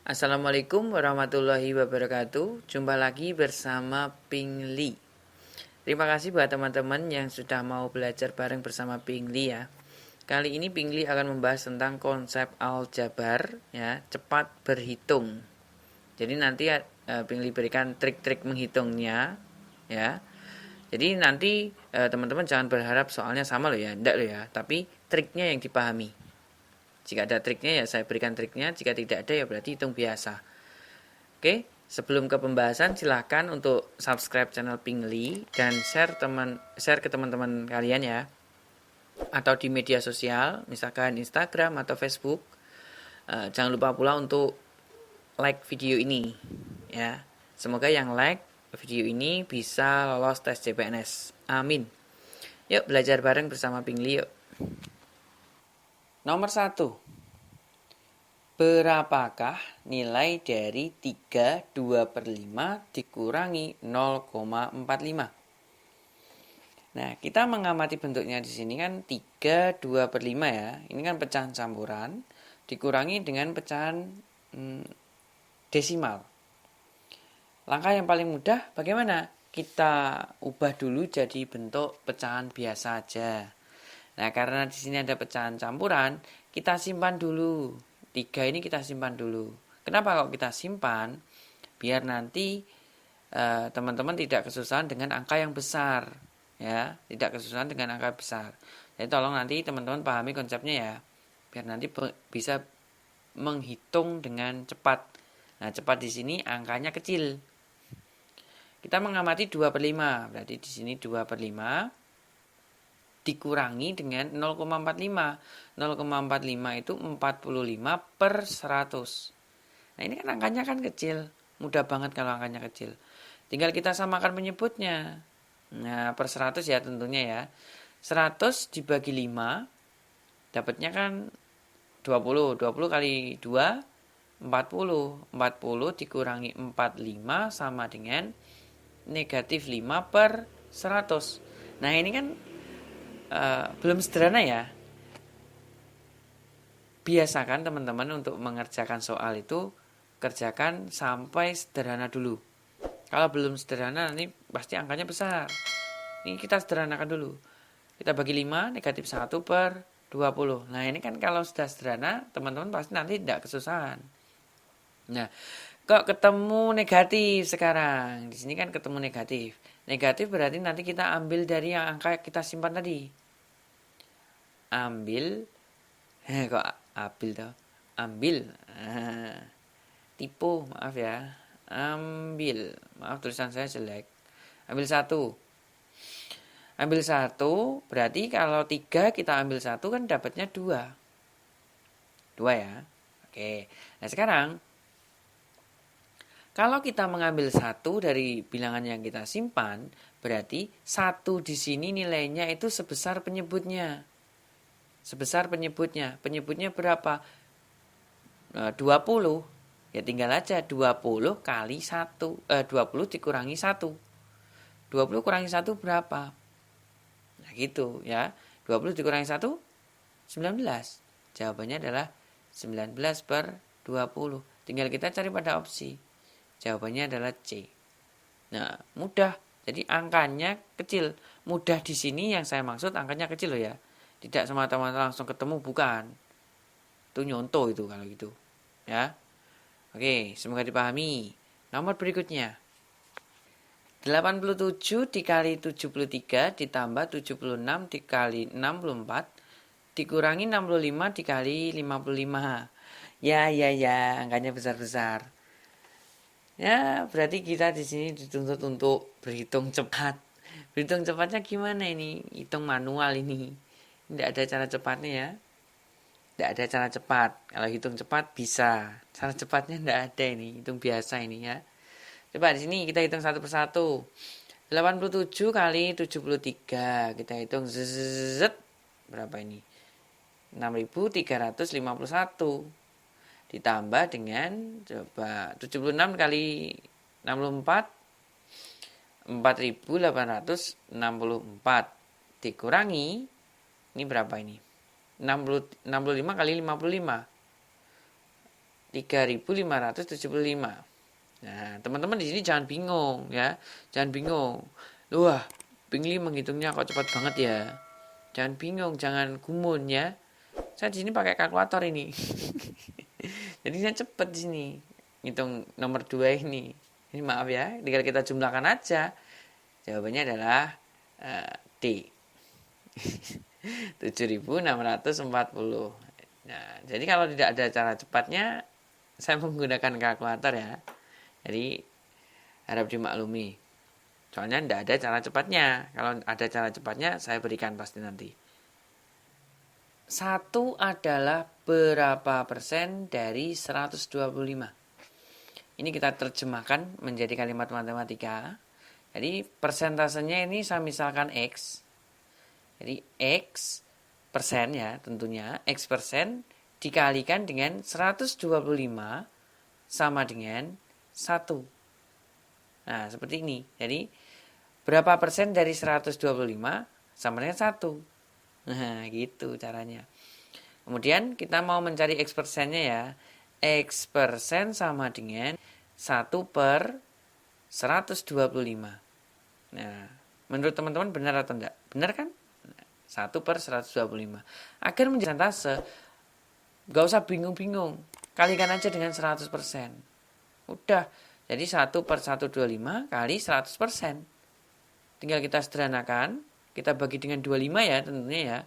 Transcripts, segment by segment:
Assalamualaikum warahmatullahi wabarakatuh. Jumpa lagi bersama Ping Li. Terima kasih buat teman-teman yang sudah mau belajar bareng bersama Ping Li ya. Kali ini Ping Li akan membahas tentang konsep aljabar ya, cepat berhitung. Jadi nanti Ping Li berikan trik-trik menghitungnya ya. Jadi nanti teman-teman jangan berharap soalnya sama loh ya, enggak loh ya, tapi triknya yang dipahami. Jika ada triknya ya saya berikan triknya, jika tidak ada ya berarti hitung biasa. Oke, sebelum ke pembahasan silahkan untuk subscribe channel Pingli dan share ke teman-teman kalian ya. Atau di media sosial, misalkan Instagram atau Facebook. Jangan lupa pula untuk like video ini ya. Semoga yang like video ini bisa lolos tes CPNS. Amin. Yuk belajar bareng bersama Pingli yuk. Nomor 1. Berapakah nilai dari 3/2/5 dikurangi 0,45? Nah, kita mengamati bentuknya di sini kan 3/2/5 ya. Ini kan pecahan campuran dikurangi dengan pecahan desimal. Langkah yang paling mudah bagaimana? Kita ubah dulu jadi bentuk pecahan biasa aja. Nah, karena di sini ada pecahan campuran, kita simpan dulu. 3 ini kita simpan dulu. Kenapa kok kita simpan? Biar nanti teman-teman tidak kesusahan dengan angka yang besar. Ya, tidak kesusahan dengan angka besar. Jadi tolong nanti teman-teman pahami konsepnya ya. Biar nanti bisa menghitung dengan cepat. Nah, cepat di sini angkanya kecil. Kita mengamati 2/5. Berarti di sini 2/5 dikurangi dengan 0,45. 0,45 itu 45/100. Nah, ini kan angkanya kan kecil. Mudah banget kalau angkanya kecil. Tinggal kita samakan penyebutnya. Nah, per 100 ya tentunya ya. 100 dibagi 5 dapatnya kan 20. 20 kali 2 40. 40 dikurangi 45 sama dengan negatif 5/100. Nah, ini kan belum sederhana ya. Biasakan teman-teman untuk mengerjakan soal itu kerjakan sampai sederhana dulu. Kalau belum sederhana nanti pasti angkanya besar. Ini kita sederhanakan dulu. Kita bagi 5 negatif 1/20. Nah, ini kan kalau sudah sederhana teman-teman pasti nanti tidak kesusahan. Nah, kok ketemu negatif sekarang? Di sini kan ketemu negatif. Negatif berarti nanti kita ambil dari yang angka kita simpan tadi. Ambil kok ambil toh, ambil tipu, maaf ya, ambil, maaf tulisan saya jelek, ambil 1 berarti kalau 3 kita ambil 1 kan dapatnya 2 ya. Oke, nah sekarang kalau kita mengambil 1 dari bilangan yang kita simpan, berarti 1 di sini nilainya itu sebesar penyebutnya. Penyebutnya berapa? 20. Ya tinggal aja 20 kali 1. 20 dikurangi 1. 20 kurangi 1 berapa? Nah gitu ya. 20 dikurangi 1, 19. Jawabannya adalah 19/20. Tinggal kita cari pada opsi. Jawabannya adalah C. Nah, mudah. Jadi angkanya kecil. Mudah di sini yang saya maksud angkanya kecil loh ya. Tidak semata-mata langsung ketemu, bukan. Itu nyontoh itu kalau gitu. Ya. Oke, semoga dipahami. Nomor berikutnya. 87 dikali 73 ditambah 76 dikali 64 dikurangi 65 dikali 55. Ya, angkanya besar-besar. Ya, berarti kita di sini dituntut untuk berhitung cepat. Berhitung cepatnya gimana ini? Hitung manual ini. Tidak ada cara cepatnya ya. Tidak ada cara cepat. Kalau hitung cepat bisa. Cara cepatnya tidak ada ini. Hitung biasa ini ya. Coba di sini kita hitung satu persatu. 87 kali 73. Kita hitung zzzz. Berapa ini? 6.351. Ditambah dengan coba 76 kali 64. 4.864. Dikurangi. Ini berapa ini? 65 kali 55. 3.575. Nah, teman-teman di sini jangan bingung ya. Jangan bingung. Wah, Pingli menghitungnya kok cepat banget ya. Jangan bingung, jangan gumun ya. Saya di sini pakai kalkulator ini. Jadi saya cepat di sini. Hitung nomor 2 ini. Ini maaf ya, tinggal kita jumlahkan aja. Jawabannya adalah D. 7.640. Nah, jadi kalau tidak ada cara cepatnya, saya menggunakan kalkulator ya. Jadi harap dimaklumi. Soalnya tidak ada cara cepatnya. Kalau ada cara cepatnya, saya berikan pasti nanti. 1 adalah berapa persen dari 125? Ini kita terjemahkan menjadi kalimat matematika. Jadi persentasenya ini saya misalkan X. Jadi X persen ya tentunya. X persen dikalikan dengan 125 sama dengan 1. Nah seperti ini. Jadi berapa persen dari 125 sama dengan 1. Nah gitu caranya. Kemudian kita mau mencari X persennya ya. X persen sama dengan 1 per 125. Nah, menurut teman-teman benar atau enggak? Benar kan? 1 per 125. Agar menjadi persentase, gak usah bingung-bingung. Kalikan aja dengan 100%. Udah. Jadi 1 per 125 kali 100%. Tinggal kita sederhanakan. Kita bagi dengan 25 ya tentunya ya.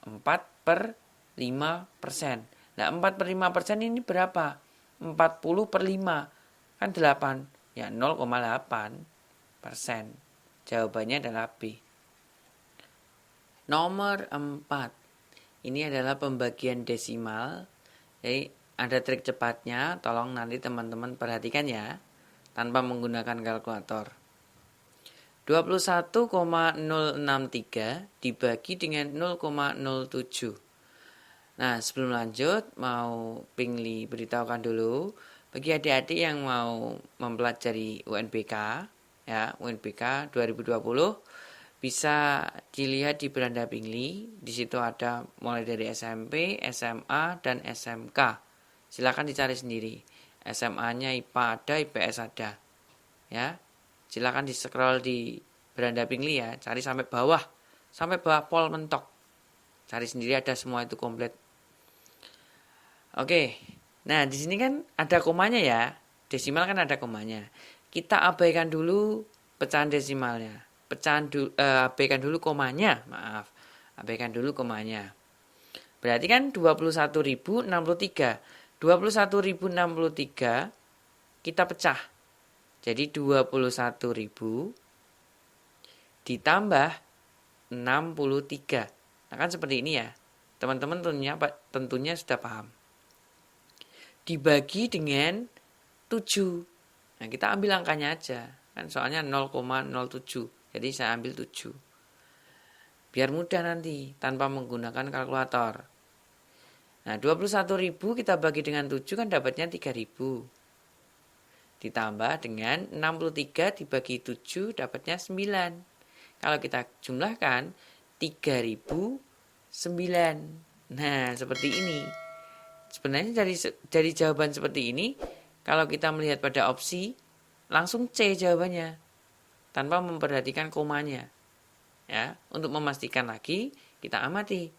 4 per 5%. Nah 4 per 5% ini berapa? 40 per 5. Kan 8. Ya 0,8%. Jawabannya adalah B. Nomor 4. Ini adalah pembagian desimal. Jadi ada trik cepatnya. Tolong nanti teman-teman perhatikan ya. Tanpa menggunakan kalkulator. 21,063 dibagi dengan 0,07. Nah, sebelum lanjut, mau Pingli beritahukan dulu bagi adik-adik yang mau mempelajari UNBK, ya, UNBK 2020 bisa dilihat di beranda Pingli. Di situ ada mulai dari SMP, SMA, dan SMK. Silakan dicari sendiri. SMA-nya IPA ada, IPS ada. Ya. Silakan di-scroll di beranda Pingli ya, cari sampai bawah pol mentok. Cari sendiri ada semua itu komplit. Oke, nah di sini kan ada komanya ya, desimal kan ada komanya. Kita abaikan dulu pecahan desimalnya, abaikan dulu komanya, abaikan dulu komanya. Berarti kan 21.063, 21.063 kita pecah, jadi 21.000 ditambah 63. Nah kan seperti ini ya, teman-teman tentunya sudah paham. Dibagi dengan 7. Nah, kita ambil angkanya aja. Kan soalnya 0,07. Jadi saya ambil 7. Biar mudah nanti tanpa menggunakan kalkulator. Nah, 21.000 kita bagi dengan 7 kan dapatnya 3.000. Ditambah dengan 63 dibagi 7 dapatnya 9. Kalau kita jumlahkan 3.009. Nah, seperti ini. Sebenarnya dari jawaban seperti ini, kalau kita melihat pada opsi, langsung C jawabannya, tanpa memperhatikan komanya. Ya, untuk memastikan lagi, kita amati.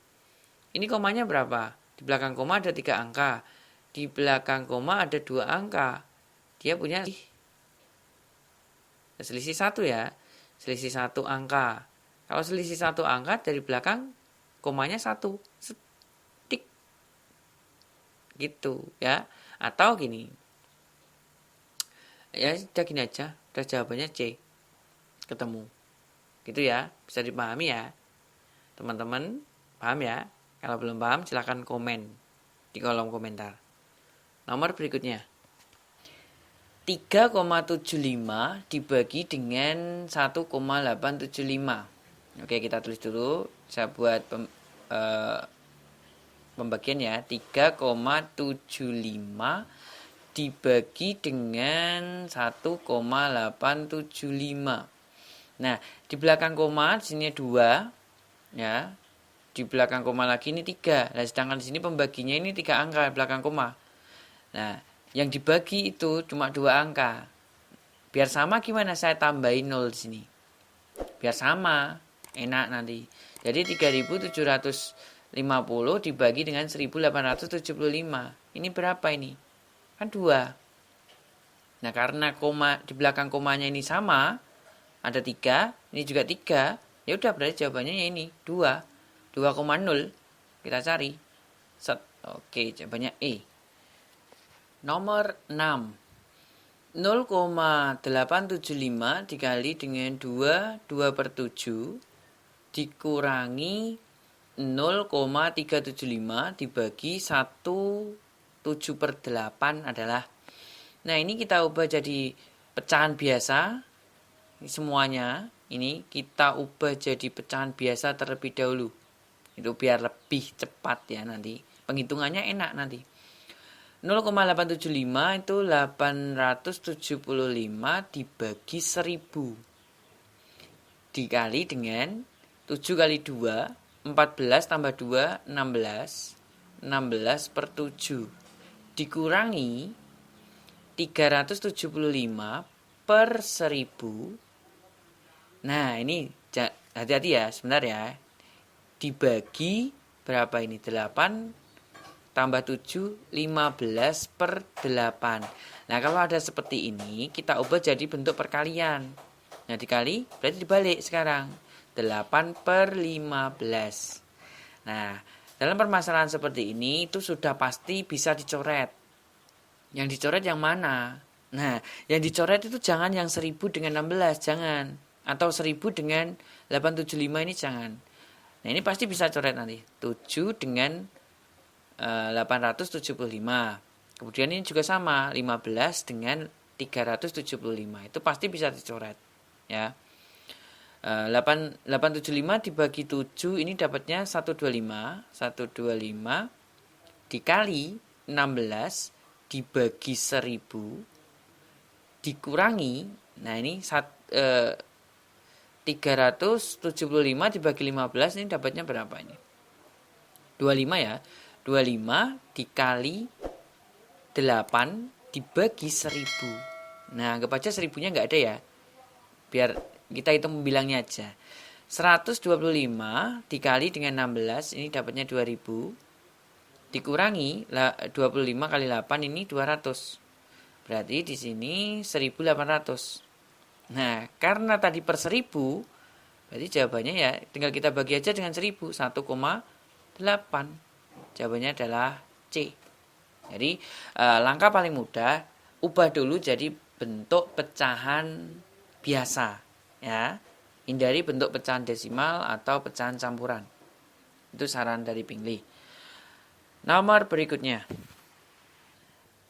Ini komanya berapa? Di belakang koma ada 3 angka. Di belakang koma ada 2 angka. Dia punya selisih 1 ya. Selisih 1 angka. Kalau selisih 1 angka dari belakang, komanya 1. Gitu ya. Atau gini, ya udah gini aja, udah jawabannya C, ketemu gitu ya, bisa dipahami ya teman-teman. Paham ya? Kalau belum paham silahkan komen di kolom komentar. Nomor berikutnya 3,75 dibagi dengan 1,875. Oke, kita tulis dulu. Saya buat pembagian ya, 3,75 dibagi dengan 1,875. Nah, di belakang koma di sini 2 ya. Di belakang koma lagi ini 3. Nah, sedangkan di sini pembaginya ini 3 angka belakang koma. Nah, yang dibagi itu cuma 2 angka. Biar sama gimana saya tambahin 0 di sini. Biar sama, enak nanti. Jadi 3750 dibagi dengan 1875. Ini berapa ini? Kan 2. Nah, karena koma di belakang komanya ini sama, ada 3, ini juga 3, ya udah berarti jawabannya ya ini 2. 2,0 kita cari. Set. Oke, jawabannya E. Nomor 6. 0,875 dikali dengan 2 per 7 dikurangi 0,375 dibagi 7 per 8 adalah. Nah, ini kita ubah jadi pecahan biasa. Semuanya ini kita ubah jadi pecahan biasa terlebih dahulu. Itu biar lebih cepat ya nanti. Penghitungannya enak nanti. 0,875 itu 875 dibagi 1000 dikali dengan 7 kali 2 14 tambah 2 16 16 per 7 dikurangi 375 per 1000. Nah, ini hati-hati ya, sebentar ya. Dibagi berapa ini? 8 tambah 7, 15 per 8. Nah, kalau ada seperti ini, kita ubah jadi bentuk perkalian. Nah, dikali, berarti dibalik sekarang. 8 per 15. Nah, dalam permasalahan seperti ini, itu sudah pasti bisa dicoret. Yang dicoret yang mana? Nah, yang dicoret itu jangan yang 1000 dengan 16, jangan. Atau 1000 dengan 875 ini jangan. Nah, ini pasti bisa coret nanti. 7 dengan 875. Kemudian ini juga sama, 15 dengan 375. Itu pasti bisa dicoret, ya. 875 dibagi 7 ini dapatnya 125. 125 dikali 16 dibagi 1000 dikurangi, nah ini 375 dibagi 15 ini dapatnya berapa ini? 25 ya. 25 dikali 8 dibagi 1000. Nah, anggap aja 1000-nya nggak ada ya. Biar kita hitung bilangnya aja. 125 dikali dengan 16 ini dapatnya 2000. Dikurangi 25 kali 8 ini 200. Berarti di sini 1800. Nah, karena tadi per 1000, berarti jawabannya ya tinggal kita bagi aja dengan 1000, 1,8. Jawabannya adalah C. Jadi langkah paling mudah, ubah dulu jadi bentuk pecahan biasa, ya. Hindari bentuk pecahan desimal atau pecahan campuran. Itu saran dari Pingley. Nomor berikutnya,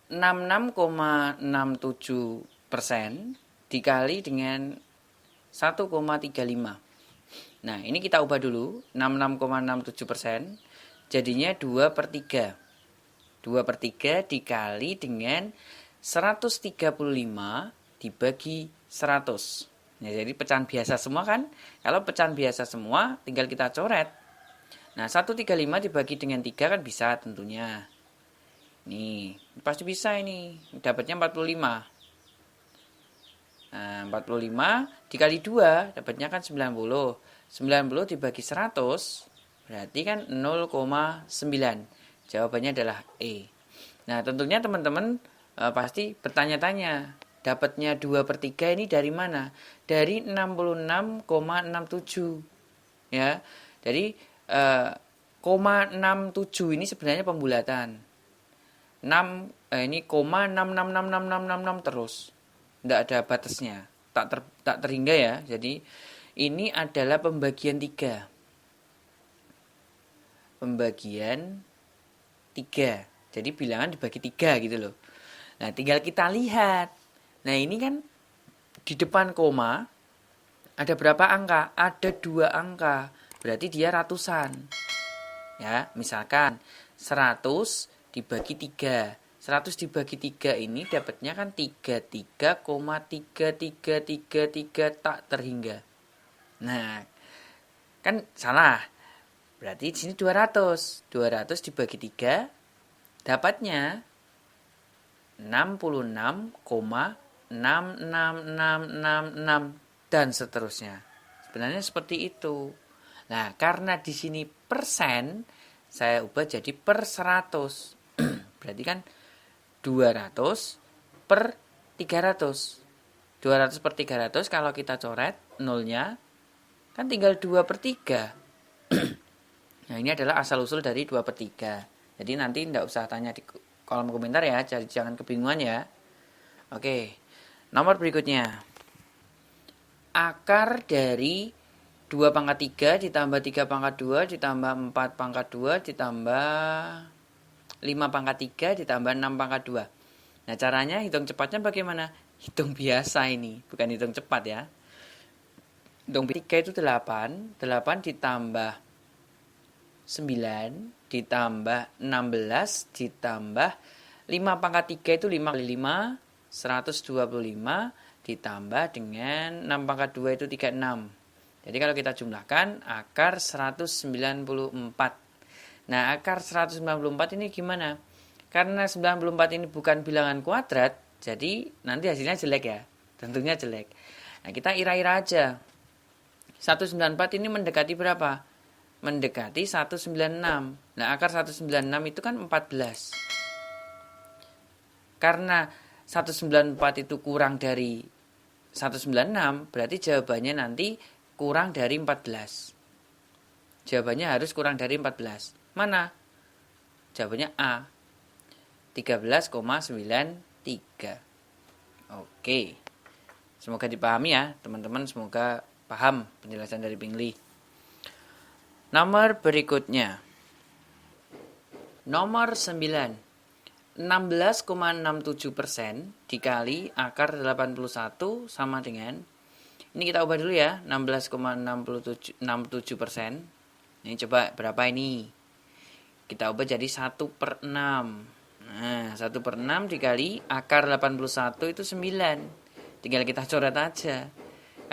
66,67% dikali dengan 1,35. Nah, ini kita ubah dulu, 66,67%. Jadinya 2 per 3. 2 per 3 dikali dengan 135 dibagi 100. Nah, jadi pecahan biasa semua kan? Kalau pecahan biasa semua, tinggal kita coret. Nah, 135 dibagi dengan 3 kan bisa tentunya. Nih, pasti bisa ini. Dapatnya 45. Nah, 45 dikali 2, dapatnya kan 90. 90 dibagi 100. Berarti kan 0,9. Jawabannya adalah E. Nah, tentunya teman-teman pasti bertanya-tanya. Dapatnya 2 per 3 ini dari mana? Dari 66,67. Ya, jadi 0,67 ini sebenarnya pembulatan. 6 ini 0,666666 terus. Tidak ada batasnya. Tak terhingga ya. Jadi ini adalah pembagian 3. Pembagian 3. Jadi bilangan dibagi 3 gitu loh. Nah, tinggal kita lihat. Nah, ini kan di depan koma ada berapa angka? Ada 2 angka. Berarti dia ratusan. Ya, misalkan 100 dibagi 3. 100 dibagi 3 ini dapatnya kan 33,3333 tak terhingga. Nah, kan salah. Berarti di sini 200. 200 dibagi 3 dapatnya 66,66666 dan seterusnya. Sebenarnya seperti itu. Nah, karena di sini persen, saya ubah jadi per 100. Berarti kan 200 per 300. 200 per 300 kalau kita coret nolnya, kan tinggal 2 per 3. Nah, ini adalah asal-usul dari 2 per 3. Jadi nanti tidak usah tanya di kolom komentar ya, jadi jangan kebingungan ya. Oke, nomor berikutnya. Akar dari 2 pangkat 3 ditambah 3 pangkat 2 ditambah 4 pangkat 2 ditambah 5 pangkat 3 ditambah 6 pangkat 2. Nah, caranya hitung cepatnya bagaimana? Hitung biasa ini, bukan hitung cepat ya. Hitung 3 itu 8, 8 ditambah 9 ditambah 16 ditambah 5 pangkat 3 itu 5 kali 5, 125 ditambah dengan 6 pangkat 2 itu 36. Jadi kalau kita jumlahkan akar 194. Nah, akar 194 ini gimana? Karena 94 ini bukan bilangan kuadrat, jadi nanti hasilnya jelek ya. Tentunya jelek. Nah, kita ira-ira aja. 194 ini mendekati berapa? Mendekati 196. Nah, akar 196 itu kan 14. Karena 194 itu kurang dari 196, berarti jawabannya nanti kurang dari 14. Jawabannya harus kurang dari 14. Mana? Jawabannya A. 13,93. Oke. Semoga dipahami ya, teman-teman. Semoga paham penjelasan dari Pingli. Nomor berikutnya. Nomor 9. 16,67% dikali akar 81 sama dengan, ini kita ubah dulu ya, 16,67%. Ini coba berapa ini? Kita ubah jadi 1 per 6. Nah, 1 per 6 dikali akar 81 itu 9. Tinggal kita coret aja.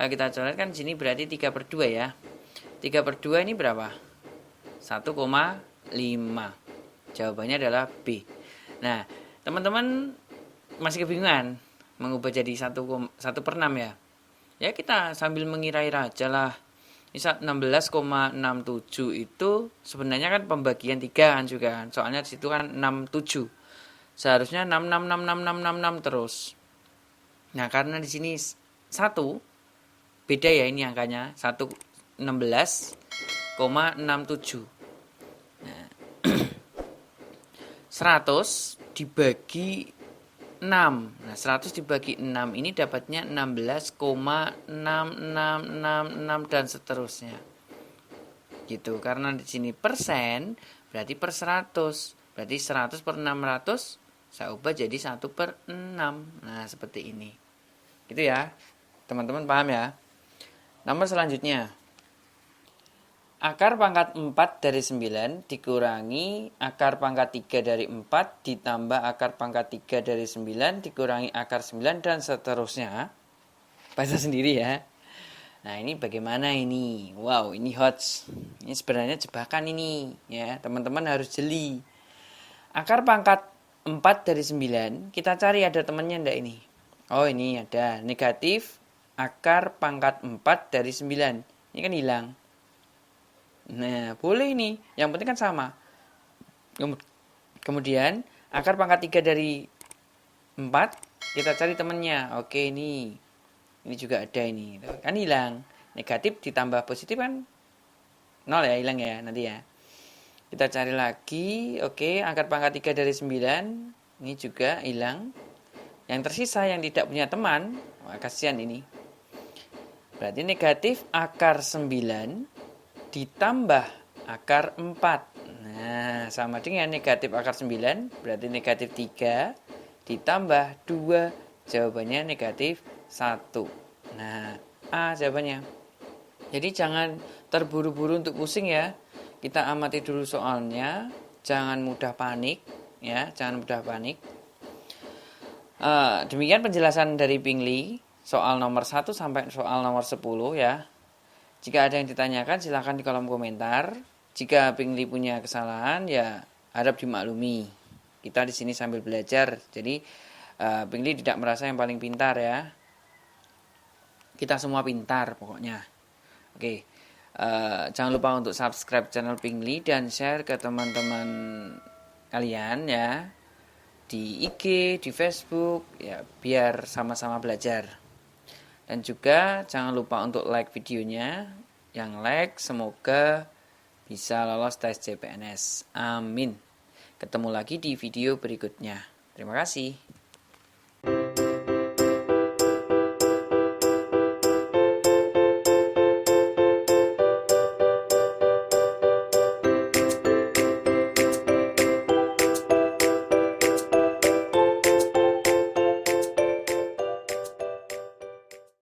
Kalau kita coret kan sini berarti 3 per 2 ya. 3 per 2 ini berapa? 1,5. Jawabannya adalah B. Nah, teman-teman masih kebingungan mengubah jadi 1 per 6 ya. Ya, kita sambil mengira-ira aja lah. 16,67 itu sebenarnya kan pembagian 3 kan juga kan. Soalnya di situ kan 67. Seharusnya 666666 terus. Nah, karena di sini 1 beda ya ini angkanya. 16,67. Nah, 100 dibagi 6. Nah, 100 dibagi 6 ini dapatnya 16,6666 dan seterusnya. Gitu. Karena di sini persen berarti per 100. Berarti 100 per 600 saya ubah jadi 1 per 6. Nah, seperti ini. Gitu ya. Teman-teman paham ya? Nomor selanjutnya. Akar pangkat 4 dari 9 dikurangi akar pangkat 3 dari 4 ditambah akar pangkat 3 dari 9 dikurangi akar 9 dan seterusnya. Baca sendiri ya. Nah, ini bagaimana ini? Wow, ini hot. Ini sebenarnya jebakan ini ya. Teman-teman harus jeli. Akar pangkat 4 dari 9, kita cari ada temannya enggak ini? Oh, ini ada. Negatif akar pangkat 4 dari 9. Ini kan hilang. Nah, boleh ini. Yang penting kan sama. Kemudian, akar pangkat 3 dari 4, kita cari temannya. Oke, ini. Ini juga ada ini. Kan hilang. Negatif ditambah positif kan 0 ya, hilang ya nanti ya. Kita cari lagi. Oke, akar pangkat 3 dari 9. Ini juga hilang. Yang tersisa yang tidak punya teman, wah, kasihan ini. Berarti negatif akar 9 ditambah akar 4. Nah, sama dengan negatif akar 9, berarti negatif 3 ditambah 2, jawabannya negatif 1. Nah, A jawabannya. Jadi jangan terburu-buru untuk pusing ya. Kita amati dulu soalnya, jangan mudah panik ya, jangan mudah panik. Demikian penjelasan dari Pingli soal nomor 1 sampai soal nomor 10 ya. Jika ada yang ditanyakan silahkan di kolom komentar. Jika Pingli punya kesalahan ya harap dimaklumi. Kita di sini sambil belajar. Jadi Pingli tidak merasa yang paling pintar ya. Kita semua pintar pokoknya. Oke, jangan lupa untuk subscribe channel Pingli dan share ke teman-teman kalian ya, di IG, di Facebook ya, biar sama-sama belajar. Dan juga jangan lupa untuk like videonya. Yang like semoga bisa lolos tes CPNS. Amin. Ketemu lagi di video berikutnya. Terima kasih.